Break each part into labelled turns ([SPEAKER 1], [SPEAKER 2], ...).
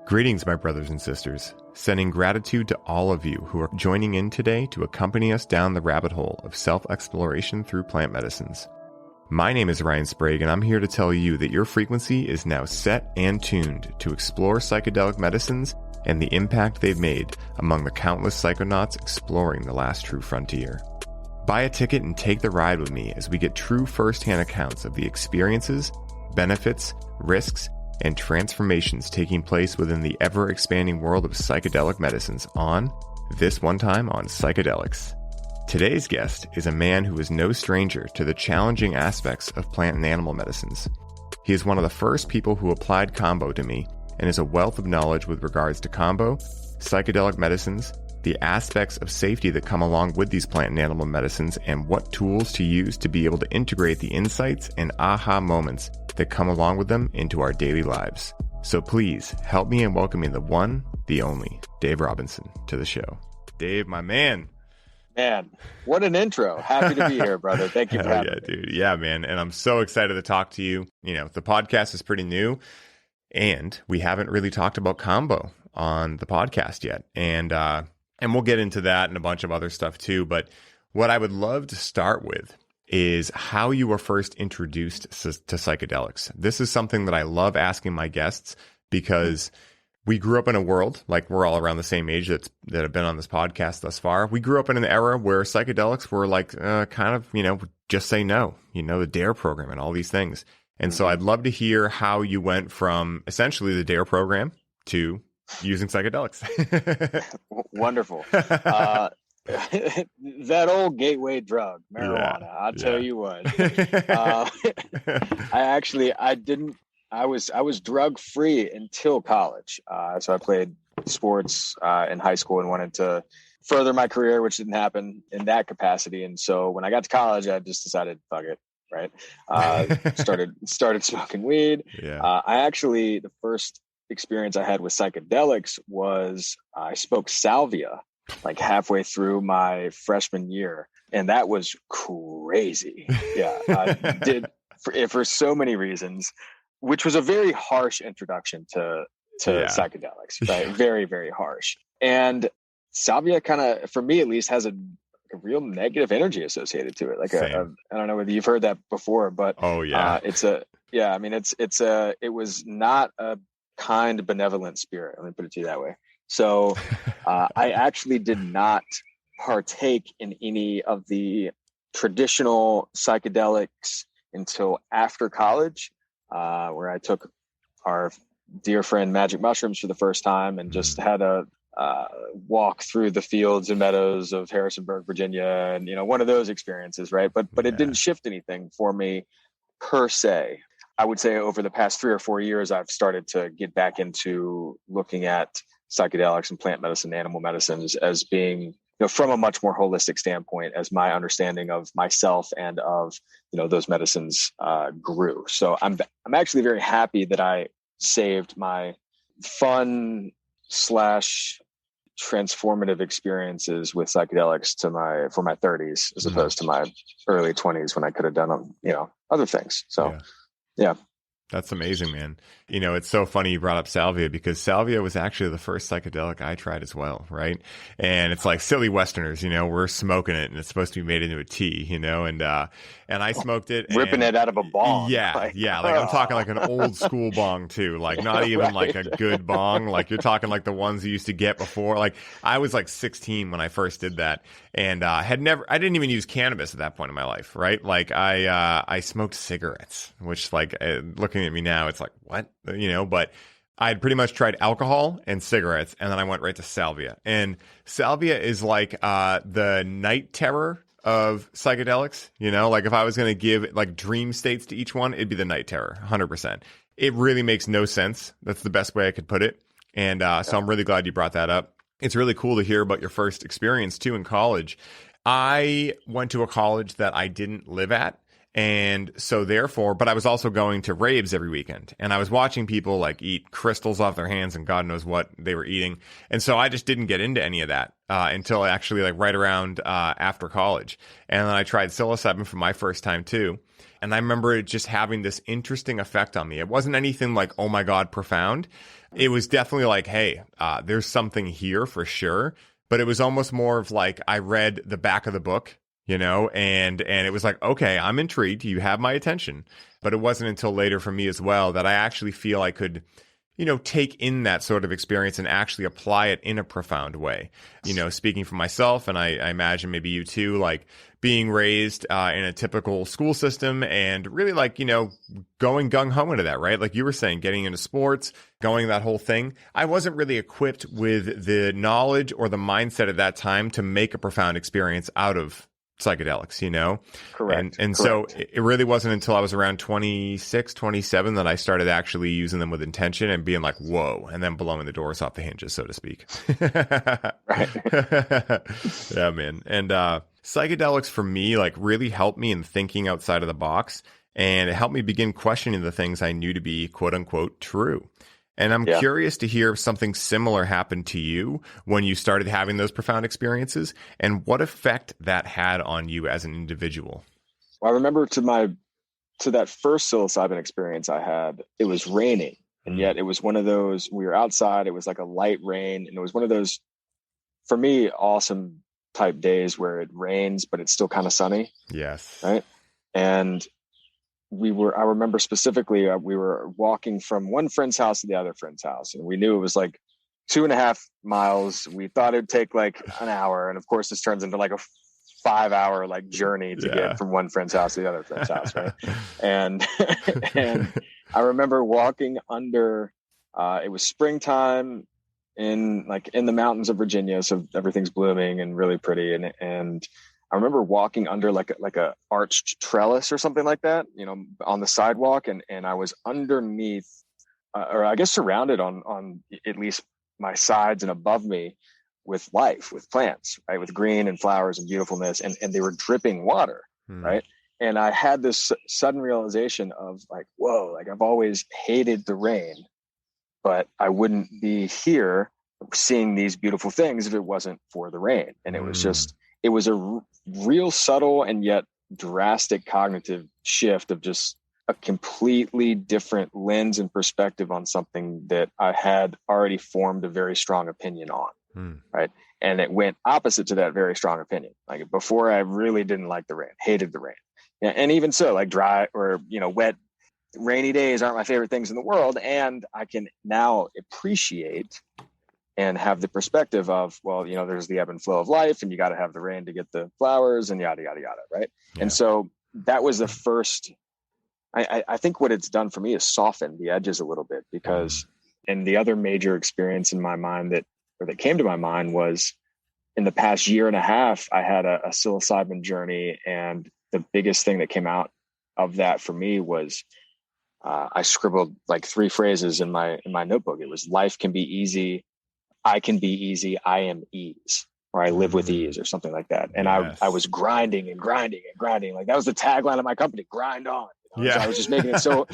[SPEAKER 1] Greetings, my brothers and sisters. Sending gratitude to all of you who are joining in today to accompany us down the rabbit hole of self-exploration through plant medicines. My name is Ryan Sprague, and I'm here to tell you that your frequency is now set and tuned to explore psychedelic medicines and the impact they've made among the countless psychonauts exploring the last true frontier. Buy a ticket and take the ride with me as we get true first-hand accounts of the experiences, benefits, risks, and transformations taking place within the ever-expanding world of psychedelic medicines on This One Time on Psychedelics. Today's guest is a man who is no stranger to the challenging aspects of plant and animal medicines. He is one of the first people who applied Kambo to me and is a wealth of knowledge with regards to Kambo, psychedelic medicines, the aspects of safety that come along with these plant and animal medicines, and what tools to use to be able to integrate the insights and aha moments that come along with them into our daily lives. So please help me in welcoming the one, the only, Dave Robinson to the show. Dave, my man.
[SPEAKER 2] Man, what an intro. Happy to be here, brother. Thank you for having me.
[SPEAKER 1] Dude. Yeah, man. And I'm so excited to talk to you. You know, the podcast is pretty new and we haven't really talked about Kambo on the podcast yet. And we'll get into that and a bunch of other stuff too. But what I would love to start with is how you were first introduced to psychedelics. This is something that I love asking my guests because we grew up in a world, like we're all around the same age that have been on this podcast thus far. We grew up in an era where psychedelics were like kind of, just say no, the DARE program and all these things. And so I'd love to hear how you went from essentially the DARE program to using psychedelics.
[SPEAKER 2] Wonderful. That old gateway drug, marijuana. Yeah, I'll tell you what. I was drug free until college. So I played sports in high school and wanted to further my career, which didn't happen in that capacity. And so when I got to college, I just decided, fuck it. Right. Started smoking weed.
[SPEAKER 1] Yeah.
[SPEAKER 2] The first experience I had with psychedelics was I smoked salvia like halfway through my freshman year. And that was crazy. Yeah. I did for so many reasons, which was a very harsh introduction to psychedelics, right? Very, very harsh. And salvia kind of, for me at least, has a real negative energy associated to it. Like I don't know whether you've heard that before, but it was not a kind, benevolent spirit. Let me put it to you that way. So I actually did not partake in any of the traditional psychedelics until after college, where I took our dear friend magic mushrooms for the first time and just had a walk through the fields and meadows of Harrisonburg, Virginia, and one of those experiences, right? But it didn't shift anything for me per se. I would say over the past 3 or 4 years, I've started to get back into looking at psychedelics and plant medicine, animal medicines as being, from a much more holistic standpoint, as my understanding of myself and of, those medicines grew. So I'm actually very happy that I saved my fun / transformative experiences with psychedelics for my 30s, as opposed to my early 20s when I could have done, other things. So, yeah.
[SPEAKER 1] That's amazing, man. It's so funny you brought up salvia because salvia was actually the first psychedelic I tried as well, right? And it's like silly Westerners, we're smoking it and it's supposed to be made into a tea, and I smoked it.
[SPEAKER 2] Ripping it out of a bong.
[SPEAKER 1] Yeah. Like I'm talking like an old school bong too, like not even like a good bong. Like you're talking like the ones you used to get before. Like I was like 16 when I first did that and I didn't even use cannabis at that point in my life, right? Like I smoked cigarettes, which like looking at me now, it's like, what? But I had pretty much tried alcohol and cigarettes, and then I went right to salvia. And salvia is like the night terror of psychedelics. Like if I was going to give like dream states to each one, it'd be the night terror, 100%. It really makes no sense. That's the best way I could put it. And so I'm really glad you brought that up. It's really cool to hear about your first experience too in college. I went to a college that I didn't live at. And so therefore, but I was also going to raves every weekend, and I was watching people like eat crystals off their hands and God knows what they were eating. And so I just didn't get into any of that until actually like right around after college. And then I tried psilocybin for my first time too. And I remember it just having this interesting effect on me. It wasn't anything like, oh my God, profound. It was definitely like, hey, there's something here for sure. But it was almost more of like, I read the back of the book, you know, and it was like, okay, I'm intrigued. You have my attention. But it wasn't until later for me as well that I actually feel I could, you know, take in that sort of experience and actually apply it in a profound way. You know, speaking for myself, and I imagine maybe you too, like being raised in a typical school system and really like, you know, going gung-ho into that, right? Like you were saying, getting into sports, going that whole thing. I wasn't really equipped with the knowledge or the mindset at that time to make a profound experience out of psychedelics, you know?
[SPEAKER 2] Correct.
[SPEAKER 1] And so it really wasn't until I was around 26, 27 that I started actually using them with intention and being like, whoa, and then blowing the doors off the hinges, so to speak.
[SPEAKER 2] Right.
[SPEAKER 1] Yeah, man. And psychedelics for me, like really helped me in thinking outside of the box, and it helped me begin questioning the things I knew to be quote unquote true. And I'm curious to hear if something similar happened to you when you started having those profound experiences and what effect that had on you as an individual.
[SPEAKER 2] Well, I remember to that first psilocybin experience I had, it was raining. And yet it was one of those, we were outside, it was like a light rain. And it was one of those, for me, awesome type days where it rains, but it's still kind of sunny.
[SPEAKER 1] Yes.
[SPEAKER 2] Right. And I remember specifically, we were walking from one friend's house to the other friend's house, and we knew it was like 2.5 miles. We thought it'd take like an hour. And of course this turns into like a 5-hour like journey to get from one friend's house to the other friend's house. Right. And I remember walking under, it was springtime in the mountains of Virginia. So everything's blooming and really pretty. And I remember walking under like a arched trellis or something like that, you know, on the sidewalk. And I was underneath, or I guess surrounded on at least my sides and above me with life, with plants, right? With green and flowers and beautifulness. And they were dripping water. Right. And I had this sudden realization of like, whoa, like I've always hated the rain, but I wouldn't be here seeing these beautiful things if it wasn't for the rain. And it was a real subtle and yet drastic cognitive shift of just a completely different lens and perspective on something that I had already formed a very strong opinion on. Right. And it went opposite to that very strong opinion. Like before, I really didn't like the rain, hated the rain. And even so, like dry or, you know, wet, rainy days aren't my favorite things in the world. And I can now appreciate and have the perspective of, well, you know, there's the ebb and flow of life, and you got to have the rain to get the flowers and yada, yada, yada. Right. Yeah. And so that was the first, I think what it's done for me is soften the edges a little bit, because, and the other major experience in my mind that came to my mind was in the past year and a half, I had a psilocybin journey. And the biggest thing that came out of that for me was, I scribbled like 3 phrases in my notebook. It was life can be easy. I can be easy. I am ease, or I live with ease, or something like that. And I was grinding and grinding and grinding. Like that was the tagline of my company, grind on. You know? So I was just making it so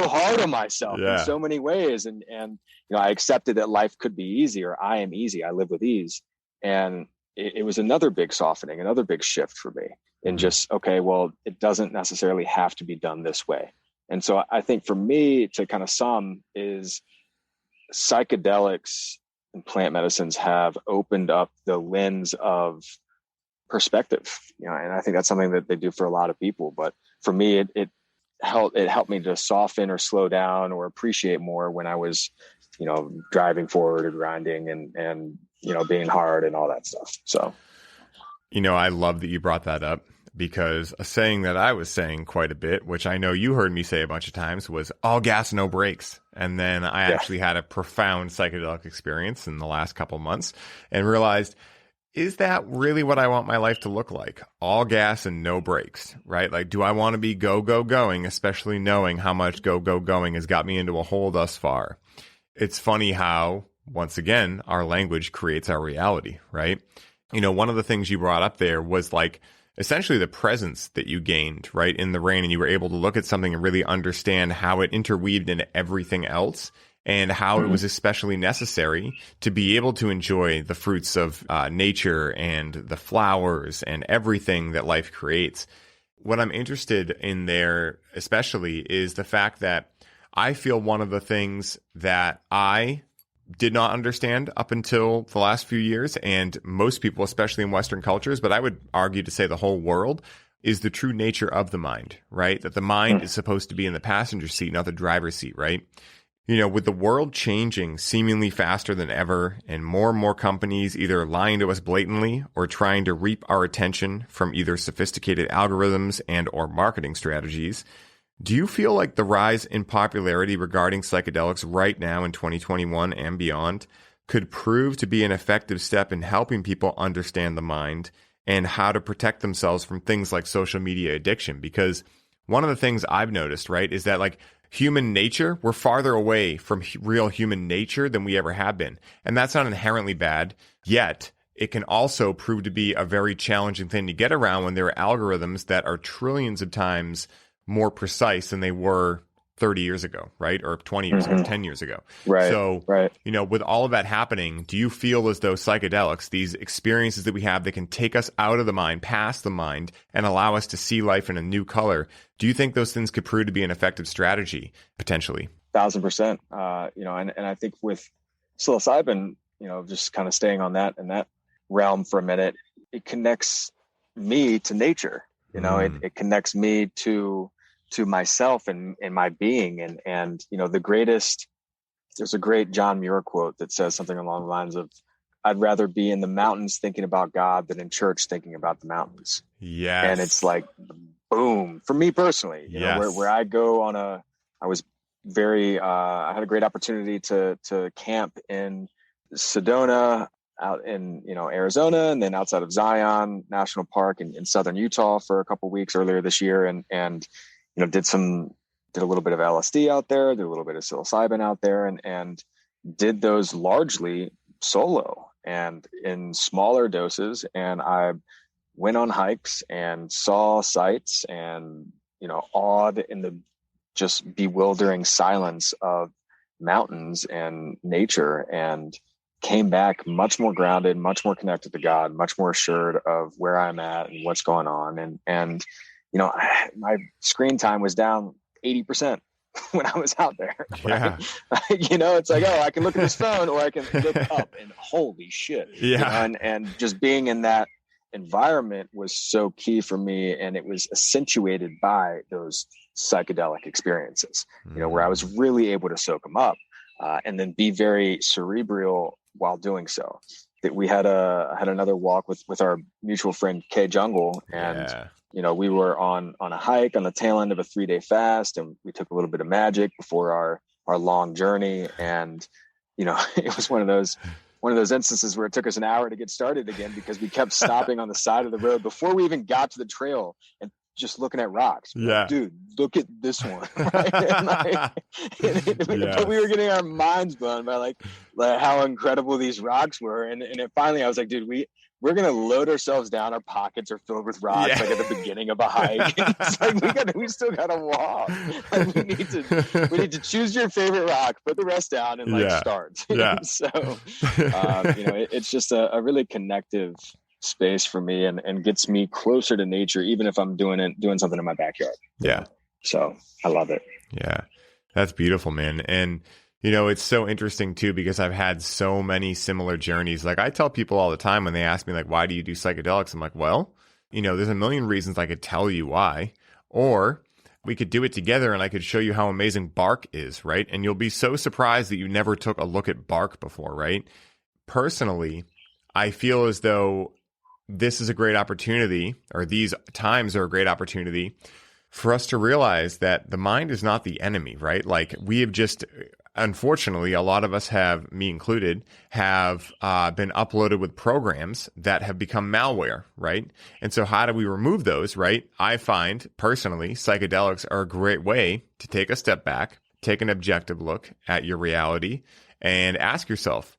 [SPEAKER 2] hard on myself in so many ways. And, you know, I accepted that life could be easy, or I am easy. I live with ease. And it was another big softening, another big shift for me in just, okay, well, it doesn't necessarily have to be done this way. And so I think for me to kind of sum is psychedelics and plant medicines have opened up the lens of perspective, you know, and I think that's something that they do for a lot of people. But for me, it helped me to soften or slow down or appreciate more when I was, you know, driving forward or grinding and, you know, being hard and all that stuff. So,
[SPEAKER 1] you know, I love that you brought that up, because a saying that I was saying quite a bit, which I know you heard me say a bunch of times, was all gas, no brakes. And then I actually had a profound psychedelic experience in the last couple months and realized, is that really what I want my life to look like? All gas and no brakes, right? Like, do I want to be go, go, going, especially knowing how much go, go, going has got me into a hole thus far? It's funny how, once again, our language creates our reality, right? You know, one of the things you brought up there was like essentially the presence that you gained, right, in the rain, and you were able to look at something and really understand how it interweaved into everything else and how it was especially necessary to be able to enjoy the fruits of nature and the flowers and everything that life creates. What I'm interested in there especially is the fact that I feel one of the things that I did not understand up until the last few years, and most people, especially in Western cultures, but I would argue to say the whole world, is the true nature of the mind, right? That the mind is supposed to be in the passenger seat, not the driver's seat, right? You know, with the world changing seemingly faster than ever and more companies either lying to us blatantly or trying to reap our attention from either sophisticated algorithms and or marketing strategies, do you feel like the rise in popularity regarding psychedelics right now in 2021 and beyond could prove to be an effective step in helping people understand the mind and how to protect themselves from things like social media addiction? Because one of the things I've noticed, right, is that like human nature, we're farther away from real human nature than we ever have been. And that's not inherently bad, yet it can also prove to be a very challenging thing to get around when there are algorithms that are trillions of times more precise than they were 30 years ago, right? Or 20 years ago, 10 years ago.
[SPEAKER 2] Right.
[SPEAKER 1] So,
[SPEAKER 2] right.
[SPEAKER 1] You know, with all of that happening, do you feel as though psychedelics, these experiences that we have that can take us out of the mind, past the mind, and allow us to see life in a new color, do you think those things could prove to be an effective strategy, potentially?
[SPEAKER 2] 1,000%. You know, and I think with psilocybin, you know, just kind of staying on that in that realm for a minute, it connects me to nature. You know, it connects me to myself and my being. And, you know, there's a great John Muir quote that says something along the lines of, I'd rather be in the mountains thinking about God than in church thinking about the mountains.
[SPEAKER 1] Yes.
[SPEAKER 2] And it's like, boom, for me personally, you know, where I go I had a great opportunity to camp in Sedona, out in, you know, Arizona, and then outside of Zion National Park in southern Utah for a couple of weeks earlier this year. And, you know, did a little bit of LSD out there, did a little bit of psilocybin out there, and did those largely solo and in smaller doses. And I went on hikes and saw sights and, you know, awed in the just bewildering silence of mountains and nature, and came back much more grounded, much more connected to God, much more assured of where I'm at and what's going on. And you know, my screen time was down 80% when I was out there. Right? Yeah. You know, it's like, oh, I can look at this phone or I can look up, and holy shit. Yeah. You know, and just being in that environment was so key for me. And it was accentuated by those psychedelic experiences, you know, where I was really able to soak them up and then be very cerebral while doing so. That we had another walk with our mutual friend Kay Jungle, and you know, we were on a hike on the tail end of a 3-day fast, and we took a little bit of magic before our long journey. And you know, it was one of those instances where it took us an hour to get started again because we kept stopping on the side of the road before we even got to the trail and just looking at rocks. Yeah. Like, dude, look at this one. Right? But we were getting our minds blown by like how incredible these rocks were. And finally I was like, dude, we're going to load ourselves down. Our pockets are filled with rocks, like at the beginning of a hike. It's like, we still got to walk. Like, we need to choose your favorite rock, put the rest down, and start. Yeah. So, you know, it's just a really connective space for me, and gets me closer to nature, even if I'm doing something in my backyard.
[SPEAKER 1] Yeah.
[SPEAKER 2] So I love it.
[SPEAKER 1] Yeah. That's beautiful, man. And you know, it's so interesting too, because I've had so many similar journeys. Like I tell people all the time when they ask me like, why do you do psychedelics? I'm like, well, you know, there's a million reasons I could tell you why, or we could do it together and I could show you how amazing bark is, right? And you'll be so surprised that you never took a look at bark before, right? Personally, I feel as though this is a great opportunity, or these times are a great opportunity for us to realize that the mind is not the enemy, right? Like we have just, unfortunately, a lot of us have, me included, have been uploaded with programs that have become malware, right? And so how do we remove those, right? I find, personally, psychedelics are a great way to take a step back, take an objective look at your reality, and ask yourself,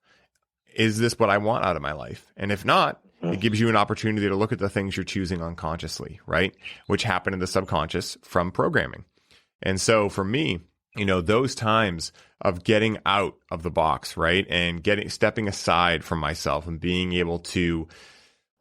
[SPEAKER 1] is this what I want out of my life? And if not, It gives you an opportunity to look at the things you're choosing unconsciously, right? Which happen in the subconscious from programming. And so for me, those times of getting out of the box, right? And stepping aside from myself and being able to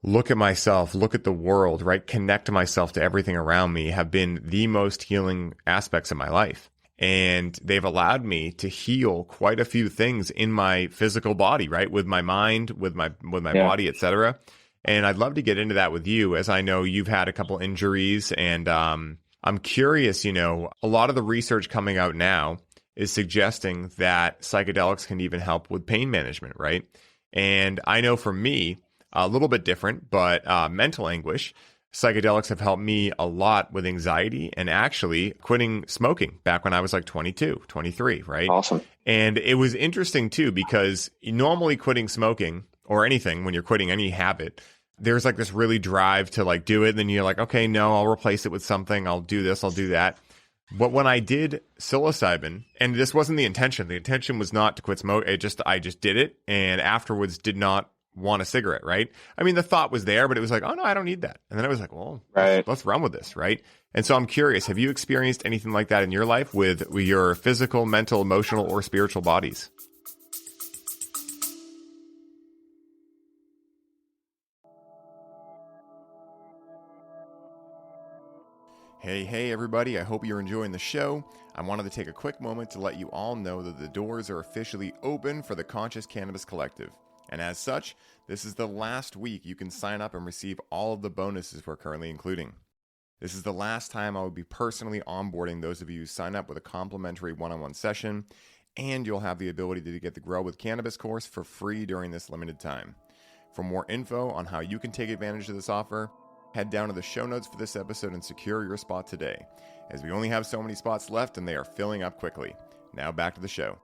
[SPEAKER 1] look at myself, look at the world, right? Connect myself to everything around me have been the most healing aspects of my life. And they've allowed me to heal quite a few things in my physical body, right? With my mind, with my body, etc. And I'd love to get into that with you, as I know you've had a couple injuries. And I'm curious, a lot of the research coming out now is suggesting that psychedelics can even help with pain management, right? And I know for me, a little bit different, but mental anguish, psychedelics have helped me a lot with anxiety and actually quitting smoking back when I was like 22, 23, right?
[SPEAKER 2] Awesome.
[SPEAKER 1] And it was interesting too, because normally quitting smoking or anything, when you're quitting any habit, there's like this really drive to like do it. And then you're like, okay, no, I'll replace it with something. I'll do this, I'll do that. But when I did psilocybin, and this wasn't the intention was not to quit smoke. I just did it. And afterwards did not want a cigarette, right? I mean, the thought was there, but it was like, oh no, I don't need that. And then I was like, well, let's run with this, right? And so I'm curious, have you experienced anything like that in your life with your physical, mental, emotional, or spiritual bodies? Hey, everybody. I hope you're enjoying the show. I wanted to take a quick moment to let you all know that the doors are officially open for the Conscious Cannabis Collective. And as such, this is the last week you can sign up and receive all of the bonuses we're currently including. This is the last time I will be personally onboarding those of you who sign up with a complimentary one-on-one session, and you'll have the ability to get the Grow with Cannabis course for free during this limited time. For more info on how you can take advantage of this offer, head down to the show notes for this episode and secure your spot today, as we only have so many spots left and they are filling up quickly. Now back to the show.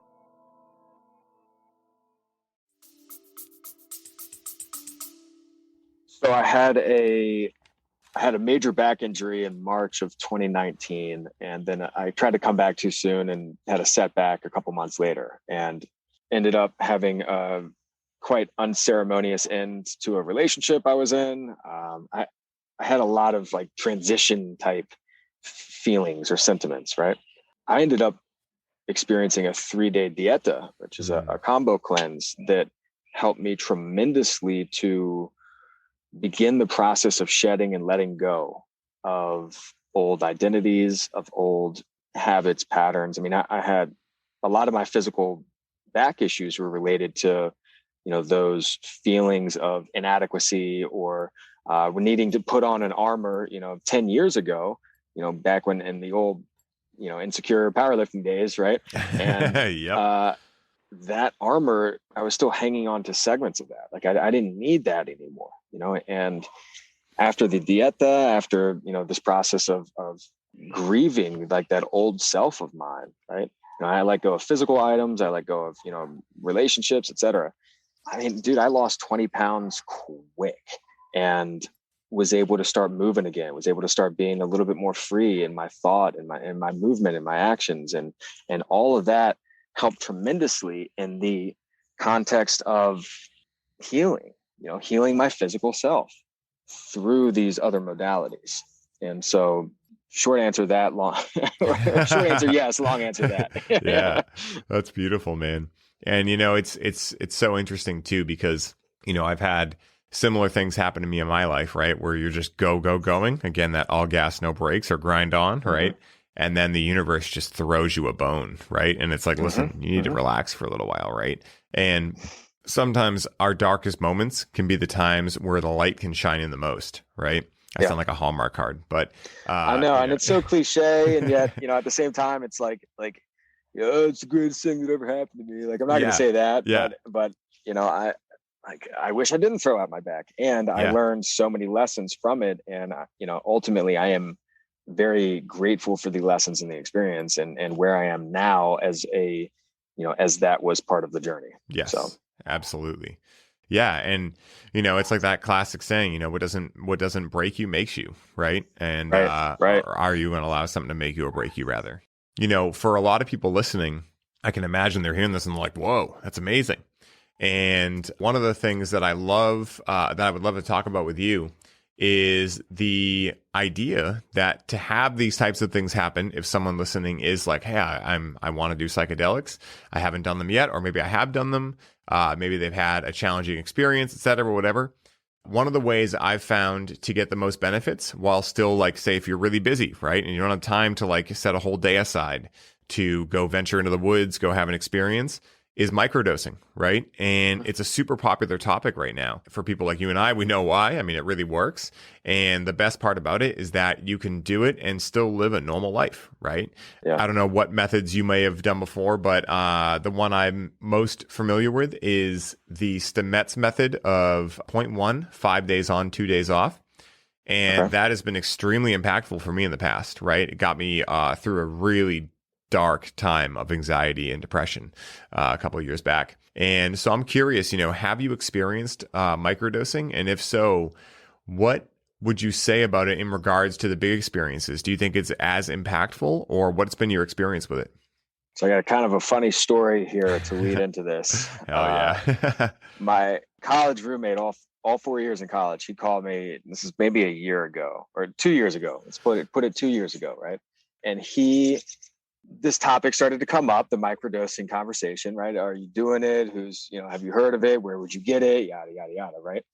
[SPEAKER 2] So I had a major back injury in March of 2019, and then I tried to come back too soon and had a setback a couple months later, and ended up having a quite unceremonious end to a relationship I was in. I had a lot of like transition type feelings or sentiments, right? I ended up experiencing a 3-day dieta, which is a Kambo cleanse that helped me tremendously to begin the process of shedding and letting go of old identities, of old habits, patterns. I mean, I had a lot of my physical back issues were related to, those feelings of inadequacy or needing to put on an armor, 10 years ago, back when in the old, insecure powerlifting days, right? And
[SPEAKER 1] Yep.
[SPEAKER 2] That armor, I was still hanging on to segments of that. Like I didn't need that anymore, and after the dieta, after, this process of grieving like that old self of mine, right? I let go of physical items. I let go of, relationships, etc. I mean, dude, I lost 20 pounds quick and was able to start moving again, was able to start being a little bit more free in my thought and my movement and my actions. And all of that helped tremendously in the context of healing, healing my physical self through these other modalities. And so short answer that, long short answer yes, long answer that.
[SPEAKER 1] Yeah, that's beautiful, man. And it's so interesting too, because I've had similar things happen to me in my life, right? Where you're just going. Again, that all gas, no brakes, or grind on, right? And then the universe just throws you a bone, right? And it's like, listen, you need to relax for a little while, right? And sometimes our darkest moments can be the times where the light can shine in the most, right? I sound like a Hallmark card, but
[SPEAKER 2] I know, and it's so cliche, and yet, at the same time, it's like, it's the greatest thing that ever happened to me. Like, I'm not going to say that, but I wish I didn't throw out my back, and I learned so many lessons from it. And, ultimately I am very grateful for the lessons and the experience and where I am now as as that was part of the journey.
[SPEAKER 1] Yes, so. Absolutely. Yeah. And, it's like that classic saying, what doesn't break you makes you, right? And, right. Or are you going to allow something to make you or break you rather? For a lot of people listening, I can imagine they're hearing this and they're like, whoa, that's amazing. And one of the things that I love, that I would love to talk about with you, is the idea that to have these types of things happen, if someone listening is like, hey, I want to do psychedelics, I haven't done them yet, or maybe I have done them, maybe they've had a challenging experience, et cetera, or whatever. One of the ways I've found to get the most benefits, while still, like, say, if you're really busy, right, and you don't have time to like set a whole day aside to go venture into the woods, go have an experience, is microdosing, right? And it's a super popular topic right now for people like you and I. We know why. I mean, it really works. And the best part about it is that you can do it and still live a normal life, right?
[SPEAKER 2] Yeah.
[SPEAKER 1] I don't know what methods you may have done before, but the one I'm most familiar with is the Stamets method of 0.1, 5 days on, 2 days off. And that has been extremely impactful for me in the past, right? It got me through a really dark time of anxiety and depression a couple of years back. And so I'm curious, have you experienced microdosing? And if so, what would you say about it in regards to the big experiences? Do you think it's as impactful, or what's been your experience with it?
[SPEAKER 2] So I got kind of a funny story here to lead into this.
[SPEAKER 1] Hell yeah.
[SPEAKER 2] My college roommate, all 4 years in college, he called me, this is maybe a year ago or 2 years ago. Let's put it 2 years ago, right? And this topic started to come up, the microdosing conversation, right? Are you doing it? Have you heard of it? Where would you get it? Yada, yada, yada, right?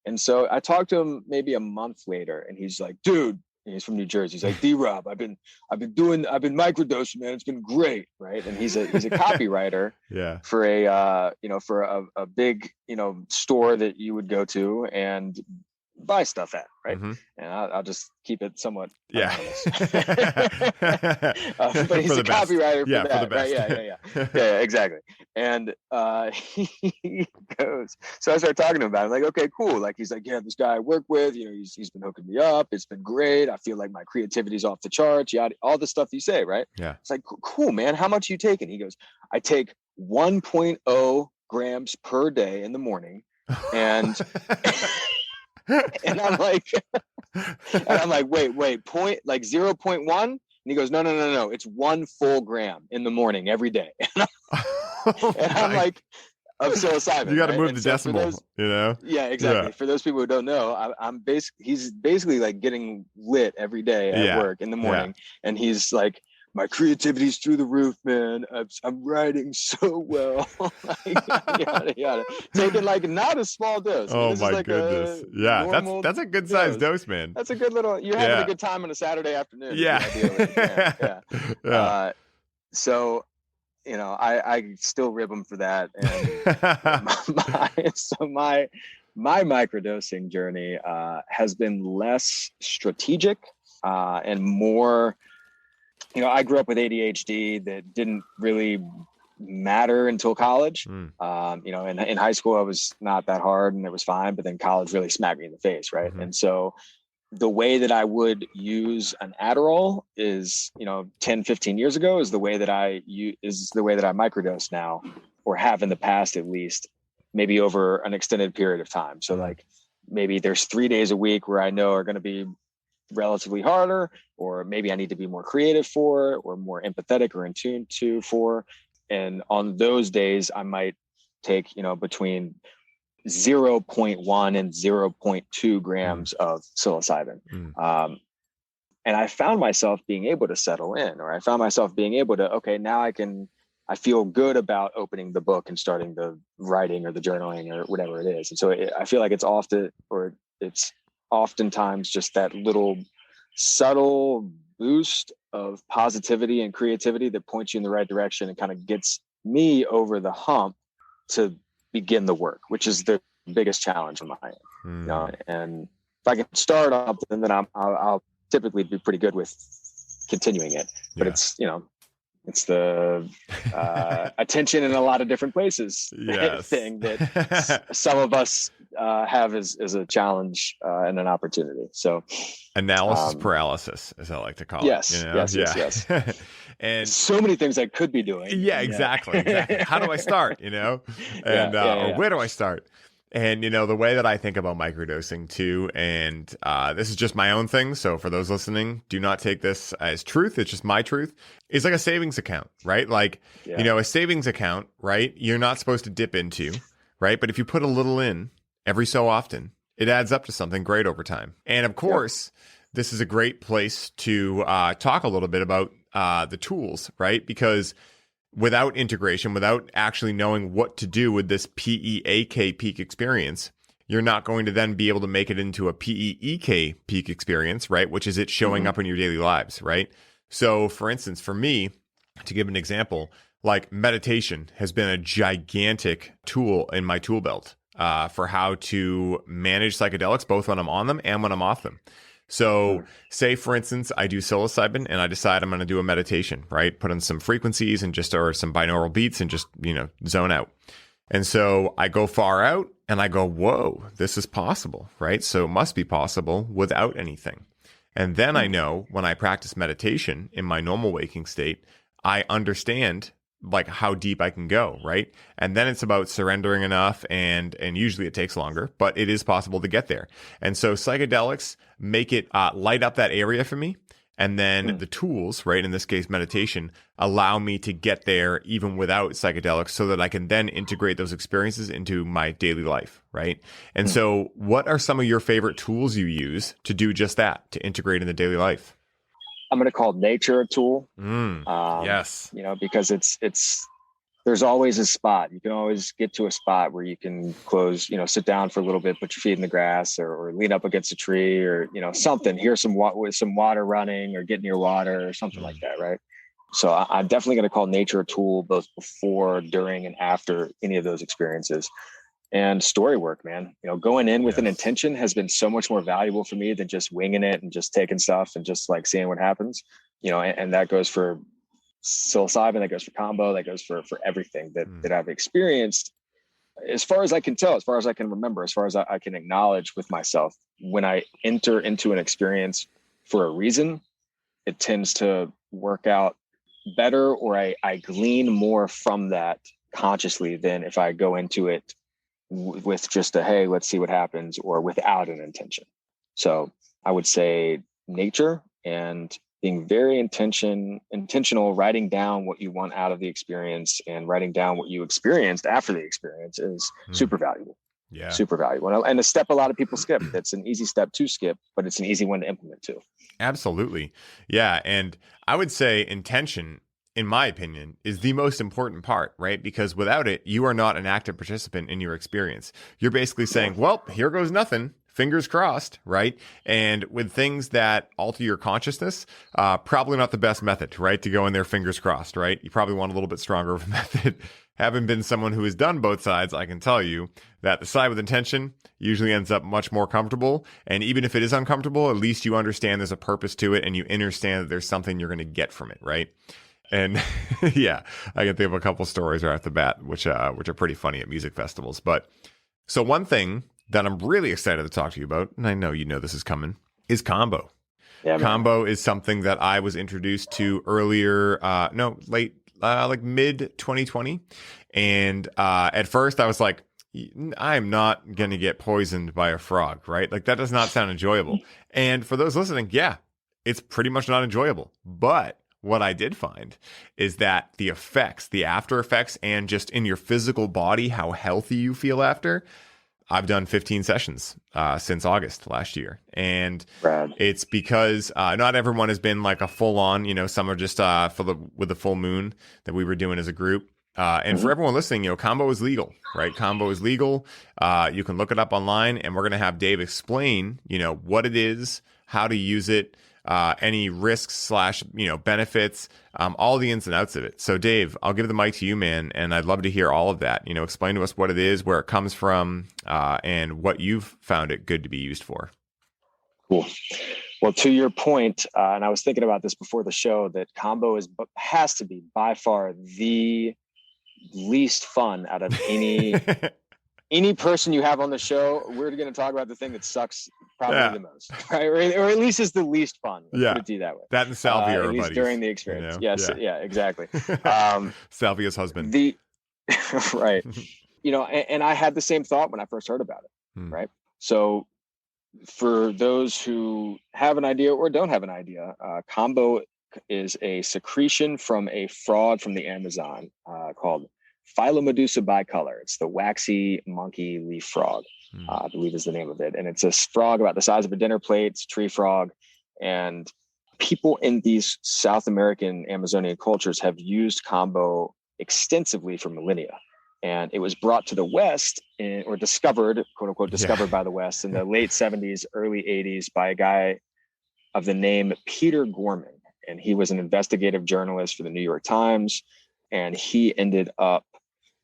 [SPEAKER 2] And so I talked to him maybe a month later, and he's like, dude, and he's from New Jersey. He's like, D-Rob, I've been microdosing, man. It's been great, right? And he's a copywriter for a big, store that you would go to and buy stuff at, right? Mm-hmm. And I'll just keep it somewhat anonymous. But he's a copywriter for that, right? Yeah, exactly. And he goes, so I started talking to him about it. I'm like, okay, cool. Like, he's like, yeah, this guy I work with, he's been hooking me up. It's been great. I feel like my creativity's off the charts. Yeah, all the stuff you say, right? Yeah. It's like, cool, man. How much are you taking? He goes, I take 1.0 grams per day in the morning, and and I'm like, wait, point, like 0.1? And he goes, no. It's 1 full gram in the morning every day. And I'm like, of psilocybin.
[SPEAKER 1] You got to move the decimal,
[SPEAKER 2] Yeah, exactly. Yeah. For those people who don't know, he's basically like getting lit every day at work in the morning. Yeah. And he's like, my creativity's through the roof, man. I'm writing so well. Yada, yada. Taking like not a small dose.
[SPEAKER 1] Oh my goodness. Yeah, that's a good sized dose, man.
[SPEAKER 2] That's a good little, you're having a good time on a Saturday afternoon.
[SPEAKER 1] Yeah.
[SPEAKER 2] So, I still rib him for that. And my microdosing journey has been less strategic and more, I grew up with ADHD that didn't really matter until college. In high school, I was not that hard and it was fine, but then college really smacked me in the face. Right. Mm-hmm. And so the way that I would use an Adderall is, 10, 15 years ago is the way that I microdose now, or have in the past, at least, maybe over an extended period of time. So like maybe there's 3 days a week where I know are going to be relatively harder, or maybe I need to be more creative for, or more empathetic or in tune to for. And on those days, I might take, between 0.1 and 0.2 grams of psilocybin. And I found myself being able to settle in, or I found myself being able to, okay, now I feel good about opening the book and starting the writing or the journaling or whatever it is. And so I feel like it's oftentimes just that little subtle boost of positivity and creativity that points you in the right direction and kind of gets me over the hump to begin the work, which is the biggest challenge on my end. And if I can start up, then I'll typically be pretty good with continuing it. But it's it's the attention in a lot of different places thing that some of us have as a challenge and an opportunity. So
[SPEAKER 1] analysis paralysis, as I like to call it.
[SPEAKER 2] Yes. And so many things I could be doing.
[SPEAKER 1] Yeah, exactly. How do I start? Or where do I start? And, the way that I think about microdosing too, and this is just my own thing. So for those listening, do not take this as truth. It's just my truth. It's like a savings account, right? Like, a savings account, right? You're not supposed to dip into. right? But if you put a little in every so often, it adds up to something great over time. And of course, this is a great place to talk a little bit about the tools, right? Because without integration, without actually knowing what to do with this PEAK peak experience, you're not going to then be able to make it into a PEEK peak experience, right? Which is it showing up in your daily lives, right? So for instance, for me, to give an example, like meditation has been a gigantic tool in my tool belt for how to manage psychedelics, both when I'm on them and when I'm off them. So say, for instance, I do psilocybin and I decide I'm going to do a meditation, right? Put in some frequencies and just, or some binaural beats and just, zone out. And so I go far out and I go, whoa, this is possible, right? So it must be possible without anything. And then I know when I practice meditation in my normal waking state, I understand like how deep I can go, right? And then it's about surrendering enough, and usually it takes longer, but it is possible to get there. And so psychedelics make it light up that area for me. And then the tools, right, in this case, meditation, allow me to get there even without psychedelics so that I can then integrate those experiences into my daily life, right? And so what are some of your favorite tools you use to do just that, to integrate in the daily life?
[SPEAKER 2] I'm going to call nature a tool.
[SPEAKER 1] Yes.
[SPEAKER 2] Because there's always a spot. You can always get to a spot where you can close, sit down for a little bit, put your feet in the grass, or lean up against a tree, or, something, hear some water running, or get near water or something like that. Right. So I'm definitely going to call nature a tool, both before, during, and after any of those experiences. And story work, man, going in with an intention has been so much more valuable for me than just winging it and just taking stuff and just like seeing what happens, and that goes for psilocybin, that goes for Kambo, that goes for everything that I've experienced, as far as I can tell, as far as I can remember, as far as I can acknowledge with myself. When I enter into an experience for a reason, it tends to work out better, or I glean more from that consciously than if I go into it with just a, hey, let's see what happens, or without an intention. So I would say nature, and being very intentional, writing down what you want out of the experience and writing down what you experienced after the experience is super valuable. Yeah. Super valuable. And a step a lot of people skip. That's an easy step to skip, but it's an easy one to implement too. Absolutely.
[SPEAKER 1] Yeah. And I would say intention, in my opinion, is the most important part, right? Because without it, you are not an active participant in your experience. You're basically saying, well, here goes nothing. Fingers crossed, right? And with things that alter your consciousness, probably not the best method, right? To go in there fingers crossed, right? You probably want a little bit stronger of a method. Having been someone who has done both sides, I can tell you that the side with intention usually ends up much more comfortable. And even if it is uncomfortable, at least you understand there's a purpose to it and you understand that there's something you're going to get from it, right? And yeah, I can think of a couple stories right off the bat, which are pretty funny at music festivals. But so one thing that I'm really excited to talk to you about, and I know this is coming, is Kambo. Yeah, Kambo is something that I was introduced to earlier, like mid 2020. And at first I was like, I'm not going to get poisoned by a frog, right? Like that does not sound enjoyable. And for those listening, yeah, it's pretty much not enjoyable. But what I did find is that the effects, the after effects, and just in your physical body, how healthy you feel after. I've done 15 sessions since August last year. And it's because not everyone has been like a full on, some are just with the full moon that we were doing as a group. And for everyone listening, Kambo is legal, right? Kambo is legal. You can look it up online, and we're going to have Dave explain, what it is, how to use it, any risks / benefits, all the ins and outs of it. So Dave, I'll give the mic to you, man. And I'd love to hear all of that. Explain to us what it is, where it comes from, and what you've found it good to be used for.
[SPEAKER 2] Cool. Well, to your point, and I was thinking about this before the show, that Kambo has to be by far the least fun out of any person you have on the show. We're going to talk about the thing that sucks probably the most, right? Or at least is the least fun. Let's put it to you that way.
[SPEAKER 1] That and Salvia are buddies.
[SPEAKER 2] During the experience. Yes. Yeah, exactly.
[SPEAKER 1] Salvia's husband.
[SPEAKER 2] Right. And I had the same thought when I first heard about it. Right. So for those who have an idea or don't have an idea, Kambo is a secretion from a frog from the Amazon called Philomedusa bicolor. It's the waxy monkey leaf frog, I believe is the name of it. And it's a frog about the size of a dinner plate. It's a tree frog. And people in these South American Amazonian cultures have used Kambo extensively for millennia. And it was brought to the West or discovered, quote unquote, discovered by the West in the late 70s, early 80s by a guy of the name Peter Gorman. And he was an investigative journalist for the New York Times. And he ended up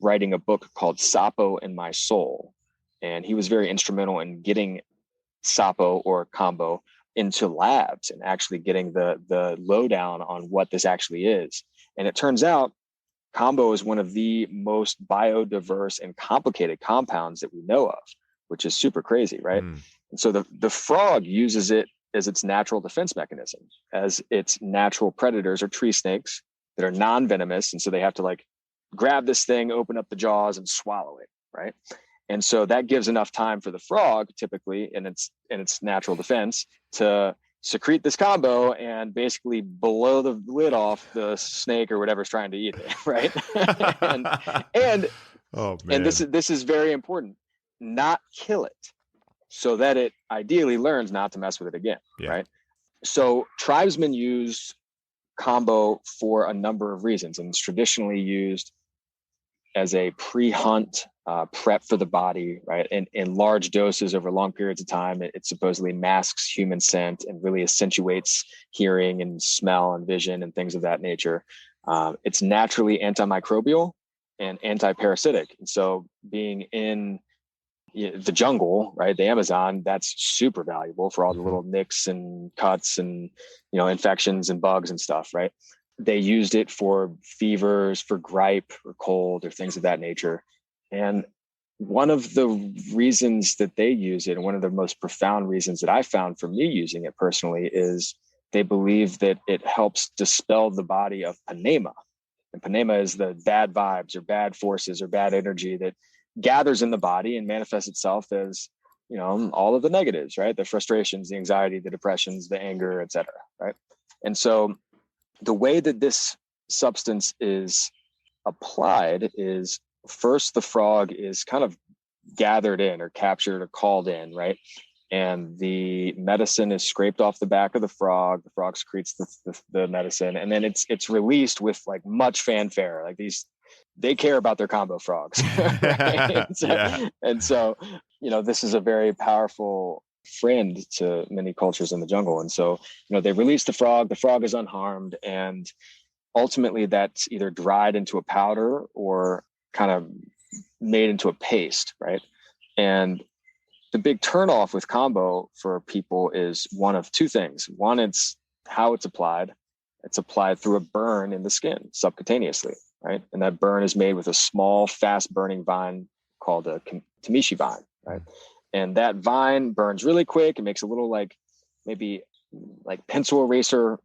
[SPEAKER 2] writing a book called Sapo and My Soul. And he was very instrumental in getting Sapo or Kambo into labs and actually getting the lowdown on what this actually is. And it turns out Kambo is one of the most biodiverse and complicated compounds that we know of, which is super crazy, right? And so the frog uses it as its natural defense mechanism, as its natural predators are tree snakes that are non-venomous. And so they have to like grab this thing, open up the jaws and swallow it, right? And so that gives enough time for the frog, typically in its natural defense, to secrete this Kambo and basically blow the lid off the snake or whatever's trying to eat it, right? and
[SPEAKER 1] oh man,
[SPEAKER 2] and this is very important. Not kill it, so that it ideally learns not to mess with it again, right? So tribesmen use Kambo for a number of reasons, and it's traditionally used as a pre-hunt prep for the body, right? And in large doses over long periods of time, it supposedly masks human scent and really accentuates hearing and smell and vision and things of that nature. It's naturally antimicrobial and anti-parasitic. And so being in the jungle, right, the Amazon, that's super valuable for all the little nicks and cuts and, infections and bugs and stuff, right? They used it for fevers, for gripe or cold or things of that nature. And one of the reasons that they use it, and one of the most profound reasons that I found for me using it personally, is they believe that it helps dispel the body of panema. And panema is the bad vibes or bad forces or bad energy that gathers in the body and manifests itself as, all of the negatives, right? The frustrations, the anxiety, the depressions, the anger, et cetera, right? And so the way that this substance is applied is first the frog is kind of gathered in or captured or called in, right? And the medicine is scraped off the back of the frog secretes the medicine, and then it's released with like much fanfare. Like they care about their Kambo frogs. Right? And so, this is a very powerful friend to many cultures in the jungle. And so, they release the frog is unharmed, and ultimately that's either dried into a powder or kind of made into a paste, right? And the big turnoff with Kambo for people is one of two things. One, it's how it's applied. It's applied through a burn in the skin subcutaneously, right? And that burn is made with a small, fast burning vine called a tamishi vine, right? And that vine burns really quick. It makes a little maybe pencil eraser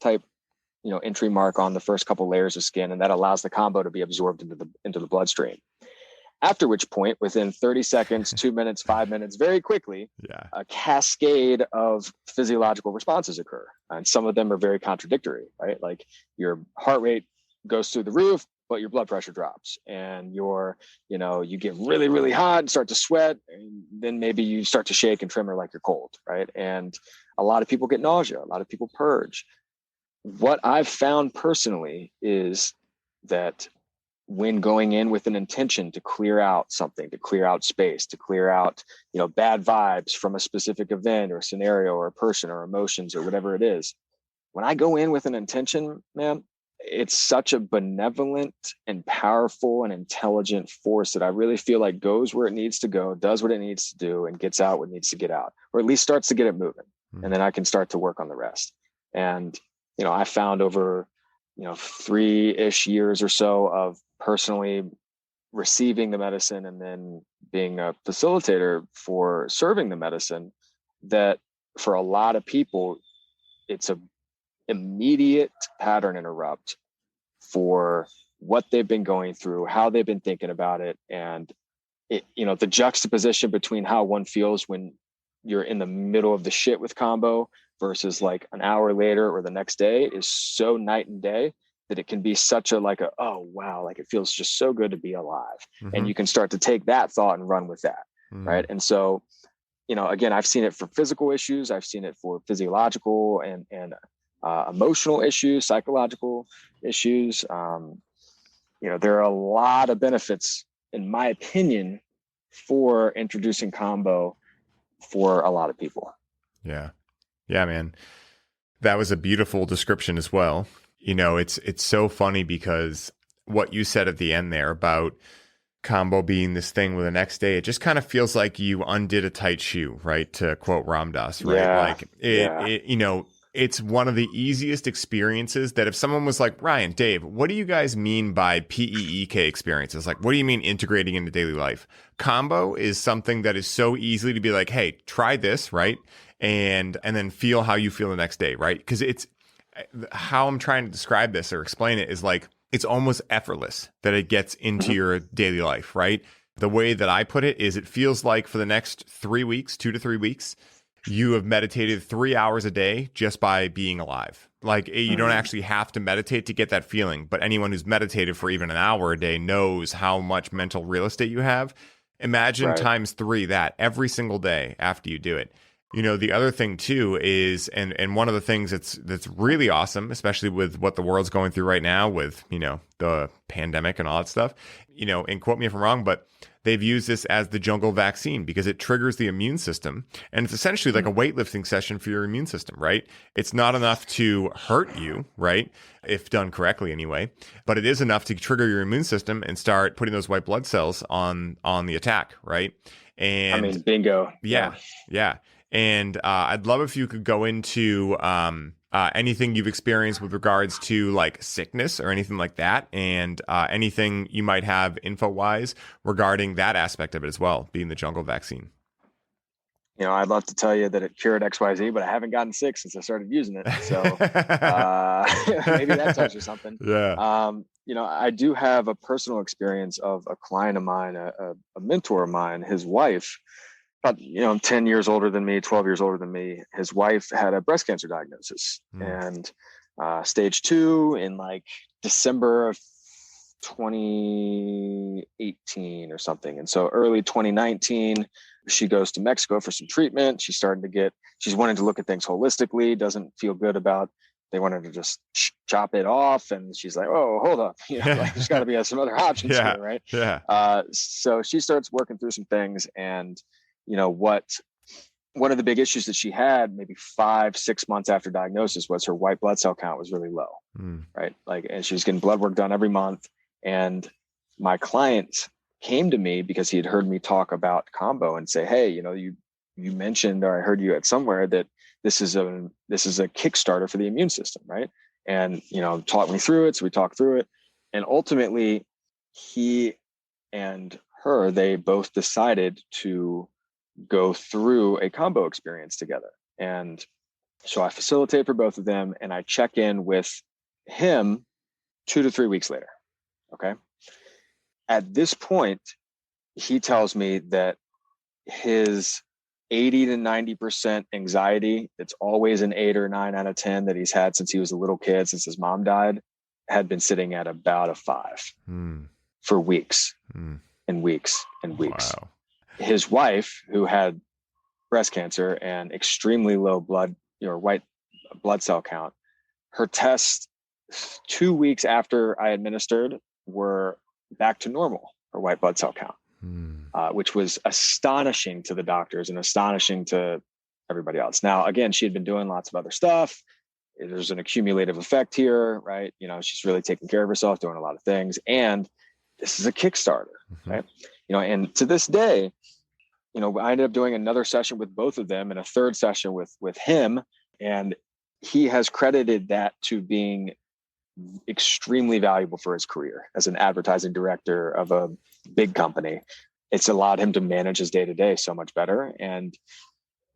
[SPEAKER 2] type, entry mark on the first couple layers of skin. And that allows the Kambo to be absorbed into the bloodstream. After which point, within 30 seconds, 2 minutes, 5 minutes, very quickly, a cascade of physiological responses occur. And some of them are very contradictory, right? Like your heart rate goes through the roof, but your blood pressure drops, and you get really, really hot and start to sweat, and then maybe you start to shake and tremor like you're cold, right? And a lot of people get nausea, a lot of people purge. What I've found personally is that when going in with an intention to clear out something, to clear out space, to clear out, bad vibes from a specific event or scenario or a person or emotions or whatever it is, when I go in with an intention, man, it's such a benevolent and powerful and intelligent force that I really feel like goes where it needs to go, does what it needs to do, and gets out what needs to get out, or at least starts to get it moving. And then I can start to work on the rest. And, I found over, 3-ish years or so of personally receiving the medicine and then being a facilitator for serving the medicine, that for a lot of people, it's a immediate pattern interrupt for what they've been going through, how they've been thinking about it. And the juxtaposition between how one feels when you're in the middle of the shit with Kambo versus like an hour later or the next day is so night and day that it can be such a, like a, oh, wow, like it feels just so good to be alive.
[SPEAKER 1] Mm-hmm.
[SPEAKER 2] And you can start to take that thought and run with that.
[SPEAKER 1] Mm.
[SPEAKER 2] Right. And so, again, I've seen it for physical issues. I've seen it for physiological and emotional issues, psychological issues. There are a lot of benefits, in my opinion, for introducing Kambo for a lot of people.
[SPEAKER 1] Yeah. Yeah, man. That was a beautiful description as well. It's so funny because what you said at the end there about Kambo being this thing where the next day, it just kind of feels like you undid a tight shoe, right? To quote Ram Dass, right?
[SPEAKER 2] Yeah.
[SPEAKER 1] Like it's one of the easiest experiences that if someone was like, Ryan, Dave, what do you guys mean by PEEK experiences? Like, what do you mean integrating into daily life? Kambo is something that is so easily to be like, hey, try this, right? And then feel how you feel the next day, right? Because it's how I'm trying to describe this or explain it is like, it's almost effortless that it gets into your daily life, right? The way that I put it is it feels like for the next 3 weeks, 2 to 3 weeks, you have meditated 3 hours a day just by being alive. Like you don't actually have to meditate to get that feeling, but anyone who's meditated for even an hour a day knows how much mental real estate you have. Imagine times 3 that every single day after you do it. The other thing too is, and one of the things that's really awesome, especially with what the world's going through right now with, the pandemic and all that stuff, and quote me if I'm wrong, but they've used this as the jungle vaccine because it triggers the immune system. And it's essentially like a weightlifting session for your immune system, right? It's not enough to hurt you, right? If done correctly anyway, but it is enough to trigger your immune system and start putting those white blood cells on the attack, right? And
[SPEAKER 2] bingo.
[SPEAKER 1] Yeah. And I'd love if you could go into anything you've experienced with regards to like sickness or anything like that, and anything you might have info-wise regarding that aspect of it as well, being the jungle vaccine.
[SPEAKER 2] I'd love to tell you that it cured XYZ, but I haven't gotten sick since I started using it. So maybe that tells you something.
[SPEAKER 1] Yeah.
[SPEAKER 2] I do have a personal experience of a client of mine, a mentor of mine, his wife, about 10 years older than me, 12 years older than me. His wife had a breast cancer diagnosis and stage 2 in like December of 2018 or something. And so early 2019, she goes to Mexico for some treatment. She's wanting to look at things holistically, doesn't feel good about, they wanted to just chop it off. And she's like, oh, hold up. There's got to be some other options here, right?
[SPEAKER 1] Yeah.
[SPEAKER 2] So she starts working through some things, and one of the big issues that she had maybe 5-6 months after diagnosis was her white blood cell count was really low, right? And she was getting blood work done every month. And my client came to me because he had heard me talk about Kambo and say, hey, you mentioned, or I heard you at somewhere that this is a Kickstarter for the immune system, right? And, talk me through it. So we talked through it. And ultimately he and her, they both decided to go through a Kambo experience together. And so I facilitate for both of them, and I check in with him 2 to 3 weeks later. Okay. At this point, he tells me that his 80 to 90% anxiety, it's always an 8 or 9 out of 10 that he's had since he was a little kid, since his mom died, had been sitting at about a 5 for weeks and weeks and weeks.
[SPEAKER 1] Wow.
[SPEAKER 2] His wife, who had breast cancer and extremely low white blood cell count, her tests 2 weeks after I administered were back to normal, her white blood cell count, which was astonishing to the doctors and astonishing to everybody else. Now, again, she had been doing lots of other stuff. There's an accumulative effect here, right? She's really taking care of herself, doing a lot of things. And this is a Kickstarter, right? And to this day, I ended up doing another session with both of them and a third session with him. And he has credited that to being extremely valuable for his career as an advertising director of a big company. It's allowed him to manage his day-to-day so much better. And,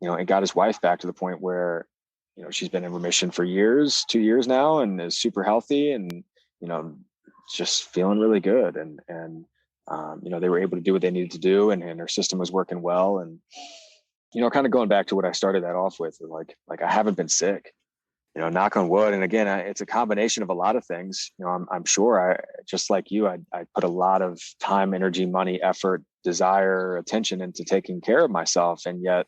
[SPEAKER 2] it got his wife back to the point where, she's been in remission for 2 years now, and is super healthy and, just feeling really good. And they were able to do what they needed to do, and her system was working well. And, kind of going back to what I started that off with, like I haven't been sick. knock on wood. And again, it's a combination of a lot of things. I'm sure just like you, I put a lot of time, energy, money, effort, desire, attention into taking care of myself. And yet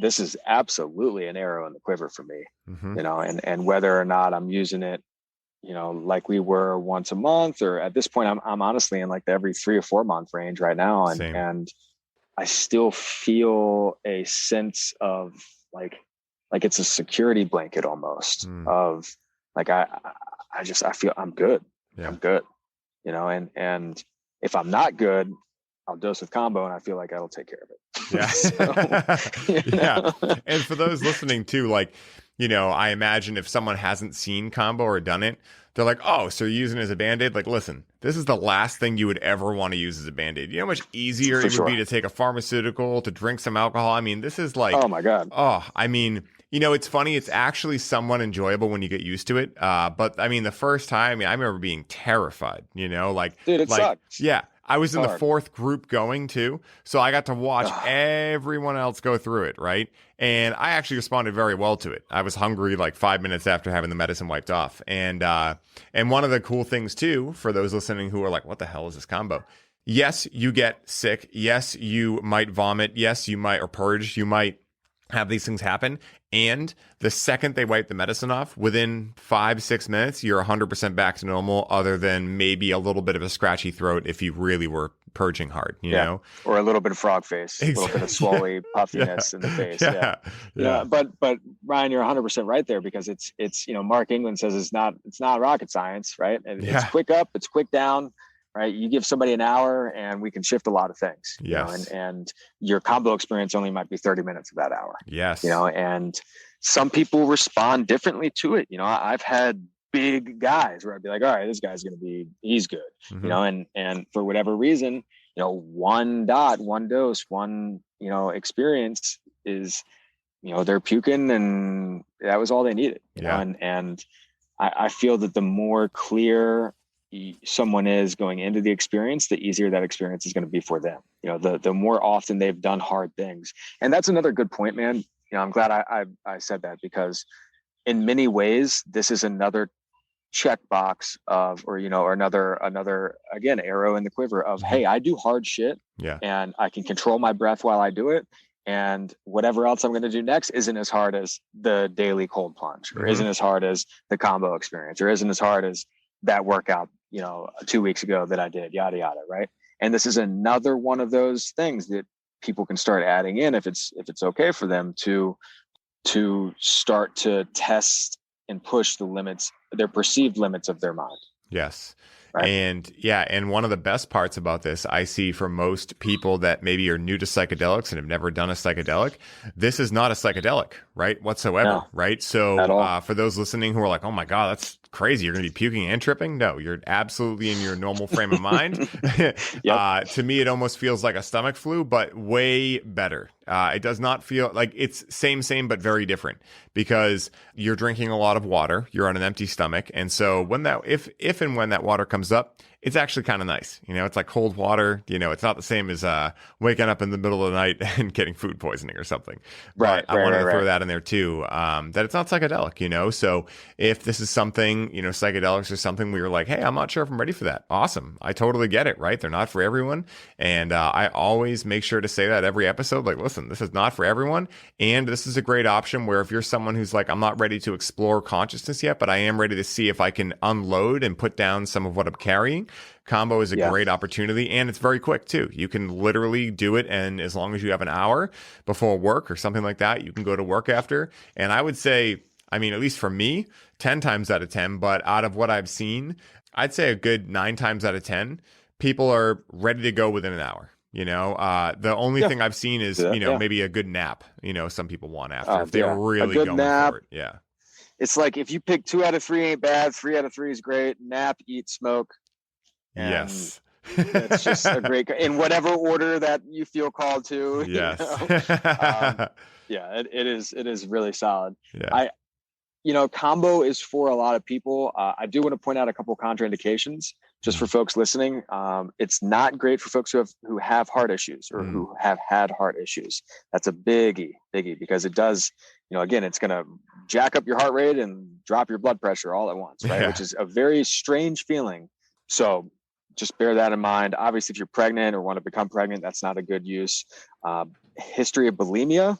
[SPEAKER 2] this is absolutely an arrow in the quiver for me, and whether or not I'm using it, like we were once a month, or at this point, I'm honestly in like the every 3 or 4 month range right now. And I still feel a sense of like it's a security blanket almost of like, I feel I'm good. Yeah. I'm good, and if I'm not good, I'll dose with Kambo and I feel like that'll take care of it.
[SPEAKER 1] Yeah. So, yeah. And for those listening too, like, I imagine if someone hasn't seen Kambo or done it, they're like, oh, so you're using it as a Band-Aid? Like, listen, this is the last thing you would ever want to use as a Band-Aid. You know how much easier it would be to take a pharmaceutical, to drink some alcohol? I mean, this is like,
[SPEAKER 2] oh my God.
[SPEAKER 1] Oh, I mean, it's funny. It's actually somewhat enjoyable when you get used to it. But I mean, the first time, I remember being terrified, dude,
[SPEAKER 2] it sucks.
[SPEAKER 1] Yeah. I was in the 4th group going too. So I got to watch everyone else go through it. Right. And I actually responded very well to it. I was hungry like 5 minutes after having the medicine wiped off. And one of the cool things too, for those listening who are like, what the hell is this Kambo? Yes, you get sick. Yes, you might vomit. Yes, you might, or purge. You might have these things happen. And the second they wipe the medicine off, within 5-6 minutes, you're 100% back to normal, other than maybe a little bit of a scratchy throat if you really were purging hard, you know?
[SPEAKER 2] Or a little bit of frog face, a little bit of swolly puffiness in the face. Yeah. But Ryan, you're 100% right there, because it's Mark England says it's not rocket science, right? It's quick up, it's quick down. Right, you give somebody an hour and we can shift a lot of things.
[SPEAKER 1] Yes.
[SPEAKER 2] And your Kambo experience only might be 30 minutes of that hour.
[SPEAKER 1] Yes.
[SPEAKER 2] And some people respond differently to it. I've had big guys where I'd be like, all right, this guy's he's good. And for whatever reason, one dose, one experience is, they're puking, and that was all they needed. And I feel that the more clear someone is going into the experience, the easier that experience is going to be for them. The more often they've done hard things. And that's another good point, man. I'm glad I said that, because in many ways, this is another checkbox of, or another, again, arrow in the quiver of, hey, I do hard shit, and I can control my breath while I do it. And whatever else I'm going to do next isn't as hard as the daily cold plunge, or isn't as hard as the Kambo experience, or isn't as hard as that workout 2 weeks ago that I did, yada yada, right? And this is another one of those things that people can start adding in if it's okay for them to start to test and push the limits, their perceived limits of their mind.
[SPEAKER 1] Yes.
[SPEAKER 2] Right.
[SPEAKER 1] And one of the best parts about this, I see for most people that maybe are new to psychedelics and have never done a psychedelic, this is not a psychedelic, right? Whatsoever,
[SPEAKER 2] no,
[SPEAKER 1] right? So for those listening who are like, oh my God, that's crazy, you're going to be puking and tripping? No, you're absolutely in your normal frame of mind. To me, it almost feels like a stomach flu, but way better. It does not feel like it's same, but very different, because you're drinking a lot of water. You're on an empty stomach. And so if and when that water comes up, it's actually kind of nice. It's like cold water. It's not the same as waking up in the middle of the night and getting food poisoning or something.
[SPEAKER 2] Right.
[SPEAKER 1] But I wanted to throw that in there too, that it's not psychedelic, So if this is something, psychedelics are something we were like, hey, I'm not sure if I'm ready for that. Awesome. I totally get it, right? They're not for everyone. And I always make sure to say that every episode, like, listen, this is not for everyone. And this is a great option where if you're someone who's like, I'm not ready to explore consciousness yet, but I am ready to see if I can unload and put down some of what I'm carrying, Kambo is a great opportunity, and it's very quick too. You can literally do it, and as long as you have an hour before work or something like that, you can go to work after. And I would say, at least for me, 10 times out of 10, but out of what I've seen, I'd say a good 9 times out of 10, people are ready to go within an hour. The only thing I've seen is, maybe a good nap, some people want after, if they're really going
[SPEAKER 2] nap.
[SPEAKER 1] for it. Yeah.
[SPEAKER 2] It's like, if you pick 2 out of 3 ain't bad, 3 out of 3 is great. Nap, eat, smoke.
[SPEAKER 1] Yes.
[SPEAKER 2] It's just a great, in whatever order that you feel called to.
[SPEAKER 1] Yes.
[SPEAKER 2] It is really solid.
[SPEAKER 1] Yeah.
[SPEAKER 2] Kambo is for a lot of people. I do want to point out a couple of contraindications. just for folks listening, it's not great for folks who have heart issues or who have had heart issues. That's a biggie, because it does, again, it's going to jack up your heart rate and drop your blood pressure all at once, right? Which is a very strange feeling. So just bear that in mind. Obviously, if you're pregnant or want to become pregnant, that's not a good use. History of bulimia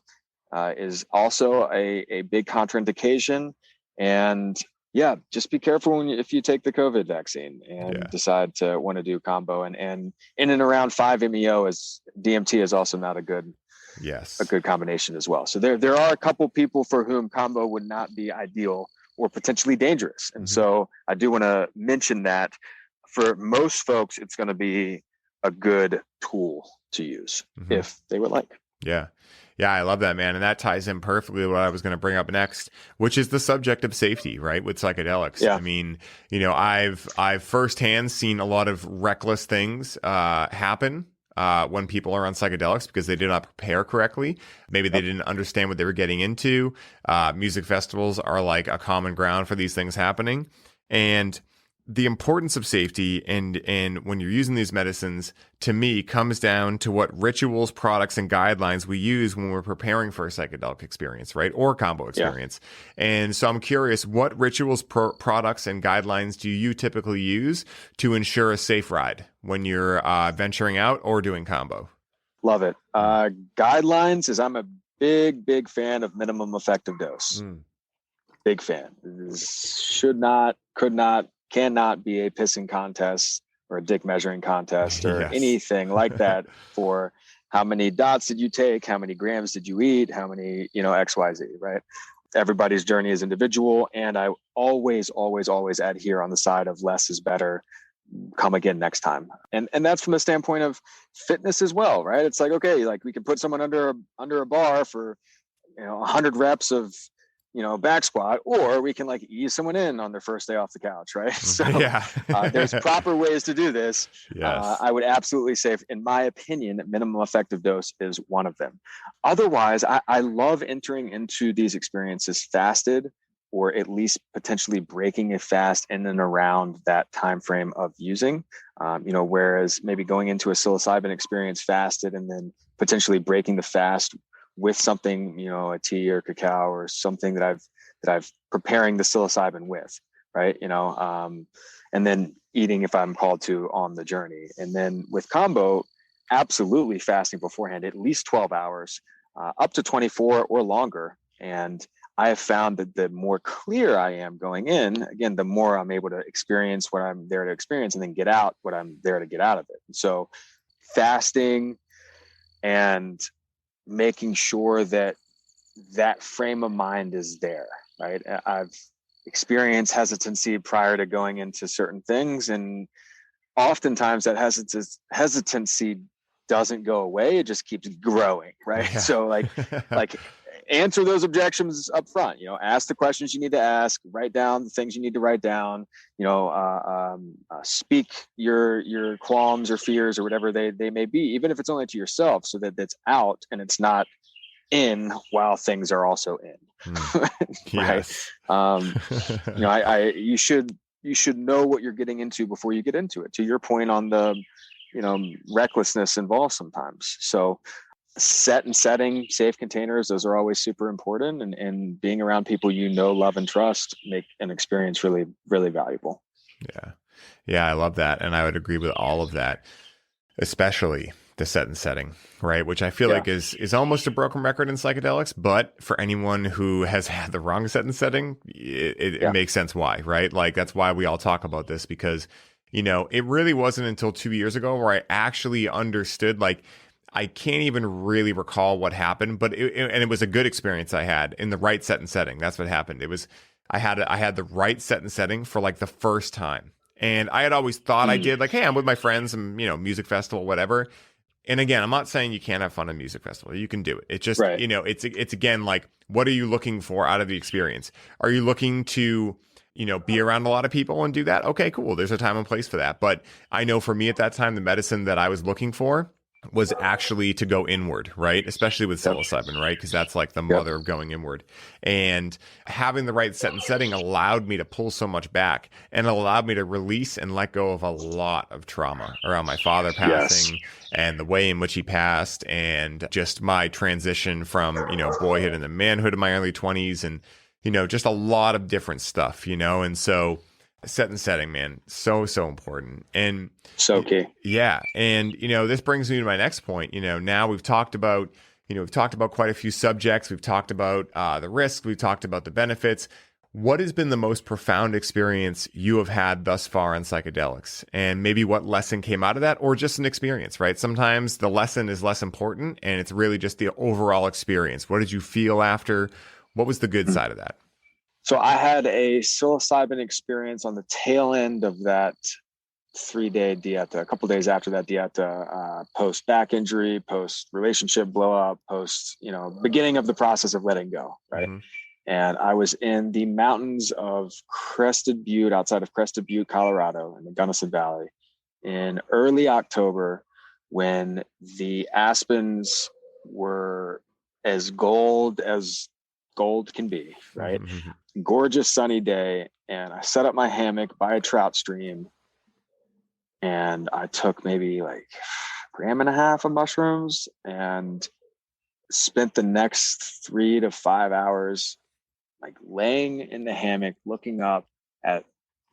[SPEAKER 2] is also a big contraindication. And yeah, just be careful if you take the COVID vaccine and decide to want to do Kambo. And in and around 5-MeO as DMT is also not a good combination as well. So there are a couple people for whom Kambo would not be ideal or potentially dangerous. And so I do want to mention that for most folks, it's going to be a good tool to use if they would like.
[SPEAKER 1] Yeah. Yeah, I love that, man. And that ties in perfectly with what I was going to bring up next, which is the subject of safety, right? With psychedelics. Yeah. I mean, I've firsthand seen a lot of reckless things happen when people are on psychedelics because they did not prepare correctly. Maybe they didn't understand what they were getting into. Music festivals are like a common ground for these things happening. And the importance of safety and when you're using these medicines, to me, comes down to what rituals, products, and guidelines we use when we're preparing for a psychedelic experience, right? Or Kambo experience. Yeah. And so I'm curious, what rituals, products, and guidelines do you typically use to ensure a safe ride when you're venturing out or doing Kambo?
[SPEAKER 2] Love it. Guidelines is I'm a big fan of minimum effective dose. Big fan. Cannot be a pissing contest or a dick measuring contest or anything like that for how many dots did you take, how many grams did you eat, how many, XYZ, right? Everybody's journey is individual. And I always adhere on the side of less is better. Come again next time. And that's from the standpoint of fitness as well, right? It's like, okay, like we can put someone under a bar for, 100 reps of, back squat, or we can like ease someone in on their first day off the couch, right? So there's proper ways to do this. Yes. I would absolutely say, in my opinion, that minimum effective dose is one of them. Otherwise, I love entering into these experiences fasted, or at least potentially breaking a fast in and around that time frame of using. Whereas maybe going into a psilocybin experience fasted and then potentially breaking the fast with something, a tea or cacao or something that I've preparing the psilocybin with, right? And then eating if I'm called to on the journey. And then with Kambo, absolutely fasting beforehand, at least 12 hours, up to 24 or longer. And I have found that the more clear I am going in, again, the more I'm able to experience what I'm there to experience and then get out what I'm there to get out of it. And so fasting and making sure that frame of mind is there, right? I've experienced hesitancy prior to going into certain things, and oftentimes that hesitancy doesn't go away. It just keeps growing, right? Yeah. So like answer those objections up front, ask the questions you need to ask, write down the things you need to write down, speak your qualms or fears or whatever they may be, even if it's only to yourself, so that it's out and it's not in while things are also in. Right. Yes. You should know what you're getting into before you get into it, to your point on the, recklessness involved sometimes. So set and setting, safe containers, those are always super important, and being around people love and trust make an experience really, really valuable.
[SPEAKER 1] Yeah, I love that. And I would agree with all of that, especially the set and setting, right? Which I feel like is almost a broken record in psychedelics, but for anyone who has had the wrong set and setting, it makes sense why, right? Like that's why we all talk about this, because, it really wasn't until 2 years ago where I actually understood, like, I can't even really recall what happened, but it was a good experience I had in the right set and setting. That's what happened. I had the right set and setting for like the first time. And I had always thought I did, like, hey, I'm with my friends and, music festival, whatever. And again, I'm not saying you can't have fun at a music festival. You can do it. It's just, it's again, like, what are you looking for out of the experience? Are you looking to, be around a lot of people and do that? Okay, cool. There's a time and place for that. But I know for me at that time, the medicine that I was looking for was actually to go inward, right? Especially with psilocybin, right? Because that's like the mother of going inward. And having the right set and setting allowed me to pull so much back, and allowed me to release and let go of a lot of trauma around my father passing and the way in which he passed, and just my transition from, boyhood into manhood in my early 20s, and, just a lot of different stuff, and so set and setting, man, so important. And
[SPEAKER 2] so key.
[SPEAKER 1] Yeah. And, this brings me to my next point. Now we've talked about quite a few subjects. We've talked about the risks. We've talked about the benefits. What has been the most profound experience you have had thus far on psychedelics? And maybe what lesson came out of that, or just an experience, right? Sometimes the lesson is less important and it's really just the overall experience. What did you feel after? What was the good side of that?
[SPEAKER 2] So I had a psilocybin experience on the tail end of that 3-day dieta, a couple of days after that dieta, post back injury, post relationship blow up, post, beginning of the process of letting go. Right. Mm-hmm. And I was in the mountains of Crested Butte, outside of Crested Butte, Colorado, in the Gunnison Valley in early October, when the aspens were as gold can be, right? Mm-hmm. Gorgeous sunny day. And I set up my hammock by a trout stream, and I took maybe like 1.5 grams of mushrooms and spent the next 3 to 5 hours like laying in the hammock, looking up at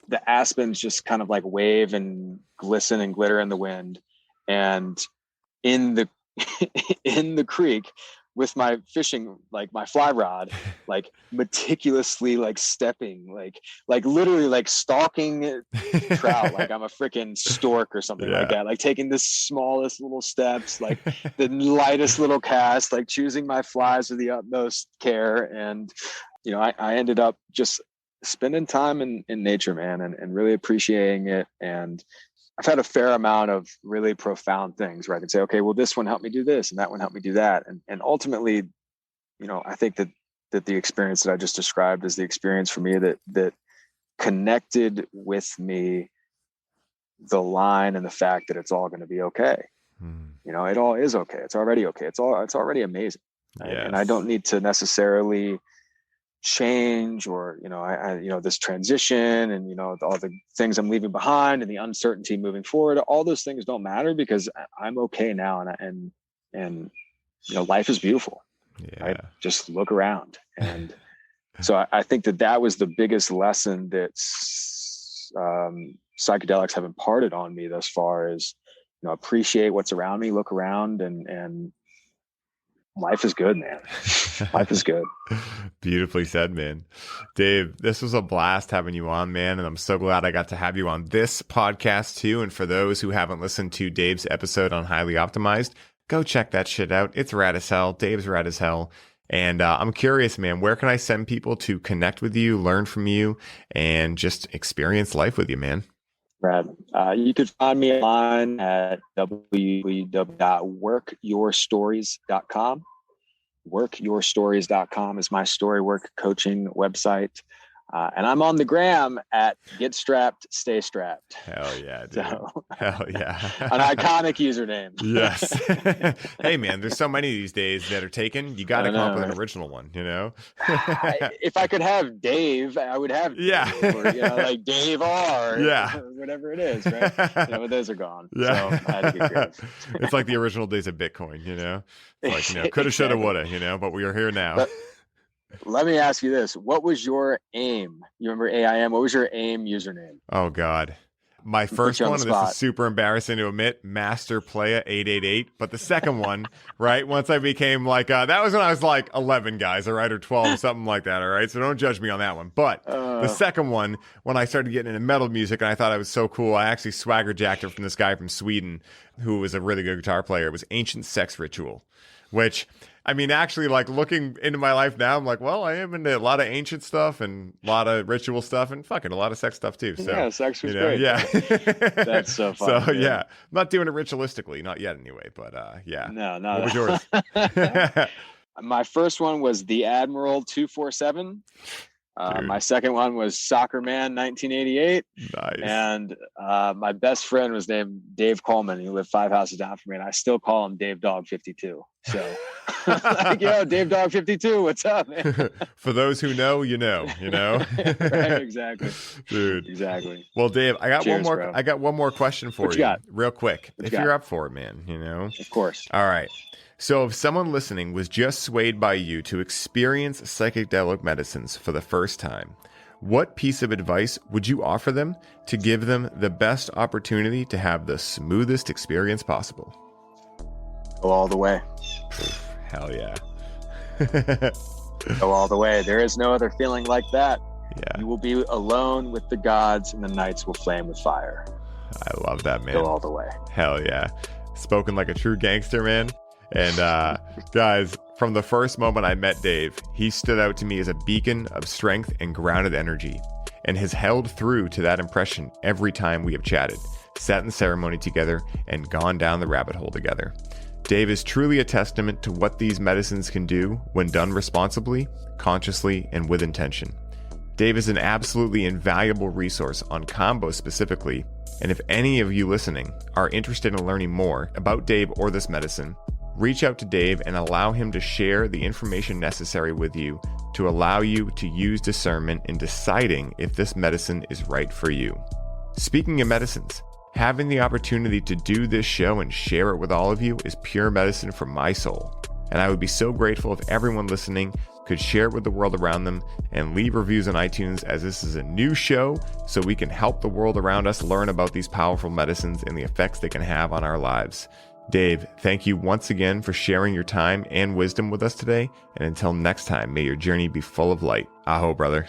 [SPEAKER 2] the aspens just kind of like wave and glisten and glitter in the wind. And in the in the creek with my fishing, like my fly rod, like meticulously like stepping, like literally like stalking trout, like I'm a freaking stork or something like that, like taking the smallest little steps, like the lightest little cast, like choosing my flies with the utmost care. And, I ended up just spending time in nature, man, and really appreciating it. And I've had a fair amount of really profound things where I can say, okay, well, this one helped me do this and that one helped me do that. And ultimately, I think that the experience that I just described is the experience for me that connected with me the line and the fact that it's all going to be okay. It all is okay. It's already okay. It's already amazing. Right? Yes. And I don't need to necessarily change or I this transition and all the things I'm leaving behind and the uncertainty moving forward. All those things don't matter because I'm okay now, and life is beautiful. Right? Just look around. And so I think that was the biggest lesson that psychedelics have imparted on me thus far is appreciate what's around me, look around, and life is good, man. Life is good.
[SPEAKER 1] Beautifully said, man. Dave, this was a blast having you on, man. And I'm so glad I got to have you on this podcast too. And for those who haven't listened to Dave's episode on Highly Optimized, go check that shit out. It's rad as hell. Dave's rad as hell. And I'm curious, man, where can I send people to connect with you, learn from you, and just experience life with you, man?
[SPEAKER 2] Brad, you could find me online at www.workyourstories.com. Workyourstories.com is my story work coaching website. And I'm on the gram at Get Strapped, Stay Strapped.
[SPEAKER 1] Hell yeah, dude.
[SPEAKER 2] So,
[SPEAKER 1] hell yeah.
[SPEAKER 2] An iconic username.
[SPEAKER 1] Yes. Hey, man, there's so many these days that are taken. You got to come up with an original one,
[SPEAKER 2] If I could have Dave, I would have Dave, or, like Dave R. Or whatever it is, right? But those are gone.
[SPEAKER 1] Yeah.
[SPEAKER 2] So I had to get creative.
[SPEAKER 1] It's like the original days of Bitcoin, It's like, coulda, shoulda, woulda, but we are here now.
[SPEAKER 2] Let me ask you this. What was your AIM? You remember AIM? What was your AIM username?
[SPEAKER 1] Oh, God. My first one, and this is super embarrassing to admit, Master Playa 888. But the second one, right, once I became like, that was when I was like 11, guys, all right, or 12, something like that, all right? So don't judge me on that one. But the second one, when I started getting into metal music and I thought I was so cool, I actually swagger jacked it from this guy from Sweden who was a really good guitar player. It was Ancient Sex Ritual, which... I mean, actually, like looking into my life now, I'm like, well, I am into a lot of ancient stuff and a lot of ritual stuff and fucking a lot of sex stuff too. So,
[SPEAKER 2] yeah, sex was great.
[SPEAKER 1] Yeah.
[SPEAKER 2] That's so fun.
[SPEAKER 1] So, yeah. I'm not doing it ritualistically, not yet anyway, but yeah.
[SPEAKER 2] No.
[SPEAKER 1] What was yours?
[SPEAKER 2] My first one was the Admiral 247. My second one was Soccer Man 1988.
[SPEAKER 1] Nice.
[SPEAKER 2] And my best friend was named Dave Coleman. He lived 5 houses down from me, and I still call him Dave Dog 52. So, like, yo, Dave Dog 52, what's up, man?
[SPEAKER 1] For those who know, you know.
[SPEAKER 2] Right, exactly.
[SPEAKER 1] Dude.
[SPEAKER 2] Exactly.
[SPEAKER 1] Well, Dave, I got
[SPEAKER 2] Cheers,
[SPEAKER 1] one more.
[SPEAKER 2] bro.
[SPEAKER 1] I got one more question for
[SPEAKER 2] What
[SPEAKER 1] you,
[SPEAKER 2] you got?
[SPEAKER 1] real quick,
[SPEAKER 2] What
[SPEAKER 1] if
[SPEAKER 2] you got?
[SPEAKER 1] you're up for it, man.
[SPEAKER 2] Of course.
[SPEAKER 1] All right. So, if someone listening was just swayed by you to experience psychedelic medicines for the first time, what piece of advice would you offer them to give them the best opportunity to have the smoothest experience possible?
[SPEAKER 2] Go all the way.
[SPEAKER 1] Hell yeah.
[SPEAKER 2] Go all the way. There is no other feeling like that.
[SPEAKER 1] Yeah.
[SPEAKER 2] You will be alone with the gods, and the nights will flame with fire.
[SPEAKER 1] I love that, man.
[SPEAKER 2] Go all the way.
[SPEAKER 1] Hell yeah. Spoken like a true gangster, man. And guys, from the first moment I met Dave, he stood out to me as a beacon of strength and grounded energy, and has held through to that impression every time we have chatted, sat in ceremony together, and gone down the rabbit hole together. Dave is truly a testament to what these medicines can do when done responsibly, consciously, and with intention. Dave is an absolutely invaluable resource on Kambo specifically, and if any of you listening are interested in learning more about Dave or this medicine, reach out to Dave and allow him to share the information necessary with you to allow you to use discernment in deciding if this medicine is right for you. Speaking of medicines, having the opportunity to do this show and share it with all of you is pure medicine for my soul. And I would be so grateful if everyone listening could share it with the world around them and leave reviews on iTunes, as this is a new show, so we can help the world around us learn about these powerful medicines and the effects they can have on our lives. Dave, thank you once again for sharing your time and wisdom with us today. And until next time, may your journey be full of light. Aho, brother.